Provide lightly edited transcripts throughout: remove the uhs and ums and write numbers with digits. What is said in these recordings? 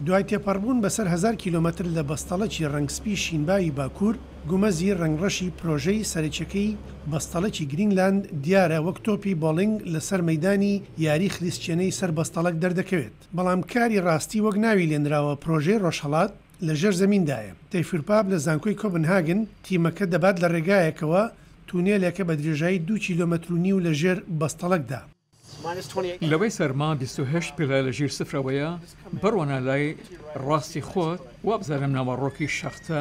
دوای تێپەڕبوون بەسەر 1000 کیلۆمەتر لە بەستەڵەکی ڕەنگسپی شینبایی باکوور، گومەزی ڕەنگڕەشی پرۆژەی سەرچەکەی بەستەڵەکی گرینگلاند دیارە وەک تۆپی بۆڵنگ لەسەر مەیدانی یاری خلیسچێنەی سەر بەستەڵک دەردەکەوێت. بەڵام کاری ڕاستی وەک ناوی لێنراوە پرۆژەی ڕۆژهەڵات لە ژێر زەمیندایە. تەیفورپاب لە زانکۆی کۆپنهاگن تیمەکە دەبات لە ڕێگایەکەوە تونێلێکە بە درێژایی 2.5 کیلۆمەتر لە ژێر بەستەڵکدا. لەوەی سەرما 28 پلە لە ژیر سفرەوەیە بڕوانە لای ڕاستی خۆت وابزانم ناوەڕۆکی شەختە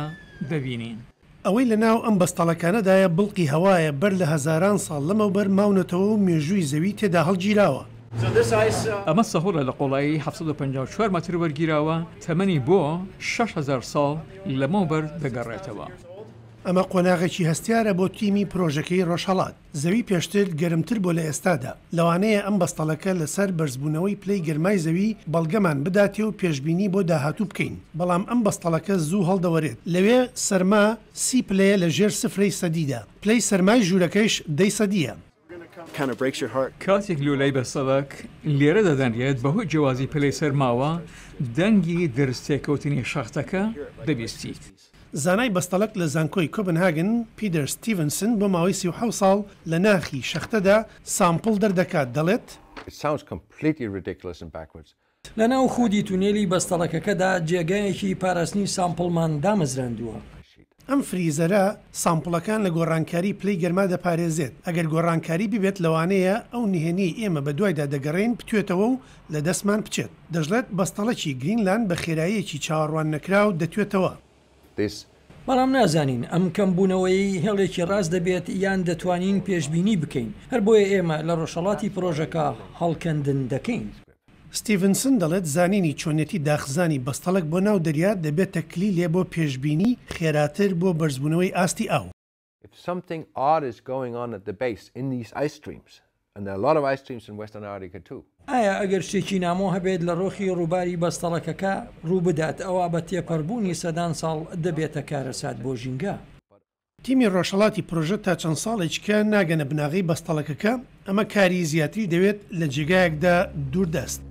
دەبینین. ئەوەی لە ناو ئەم بەستەڵەکانەدایە بڵقی هەوایە بەر لە هەزاران ساڵ لەمەوبەر ماونەتەوە و مێژووی زەوی تێدا هەڵگیراوە. ئەمە سەهۆڵە لە قۆڵایی 754 مەتر وەرگیراوە، تەمەنی بۆ 6,000 ساڵ لەمەوبەر دەگەڕێتەوە. ئەمە قۆناغێکی هەستیارە بۆ تیمی پرۆژەکەی ڕۆژهەڵات. زەوی پێشتر گەرمتر بۆ لە ئێستادا، لەوانەیە ئەم بەستەڵەکە لەسەر بەرزبوونەوەی پلەی گەرمای زەوی بەڵگەمان بداتێ و پێشبینی بۆ داهاتوو بکەین. بەڵام ئەم بەستەڵەکە زوو هەڵدەوەرێت. لەوێ سەرما 30 پلەیە لە ژێر سفرەی سەدیدا، پلەی سەرمای ژوورەکەیش 10 سەدیە. کاتێک لۆلای بەستەڵک لێرە دەدەنرێت بەهۆی جیازی پلەی سەرماوە، دەنگی دەرستێککەوتنی شەختەکە دەبیستیت. زانای بەستەڵک لە زانکۆی کۆپنهاگن پیتەر ستیڤنسن بۆ ماوەی 37 ساڵ لە ناخی شەختەدا سامپڵ دەردەکات، دەڵێت لە ناو خودی تونێلی بەستەڵەکەکەدا جێگایەکی پاراستنی سامپڵمان دامەزراندووە. ئەم فریزەرە سامپڵەکان لە گۆڕانکاری پلەی گەرما دەپارێزێت. ئەگەر گۆڕانکاری ببێت لەوانەیە ئەو نهێنی ئێمە بە دوایدا دەگەڕێن بتوێتەوە و لە دەستمان بچێت. دەژڵێت بەستەڵەکی گرینلاند بە خێراییەکی چاوەڕوان نەکراو دەتوێتەوە. بەڵام نازانین ئەم کەمبوونەوەی هێڵێکی ڕاست دەبێت یان دەتوانین پێشبینی بکەین. هەر بۆیە ئێمە لە ڕۆژهەڵاتی پرۆژەکە هەڵکەندن دەکەین. ستیڤنسن دەڵێت زانینی چۆنێتی داخزانی بەستەڵک بۆ ناو دەریا دەبێتە کلیلێ بۆ پێشبینی خێراتر بۆ بەرزبوونەوەی ئاستی ئاو. ئایا ئەگەر شتێکی نامۆ هەبێت لە ڕۆخی ڕووباری بەستەڵەکەکە ڕوو بدات، ئەوە بە تێپەڕبوونی سەدان ساڵ دەبێتە کارەسات بۆ ژینگە. تیمی ڕۆژهەڵاتی پرۆژە تا چەند ساڵێککە ناگەنە بناغی بەستەڵەکەکە، ئەمە کاری زیاتری دەوێت لە جێگایەکدا دووردەست.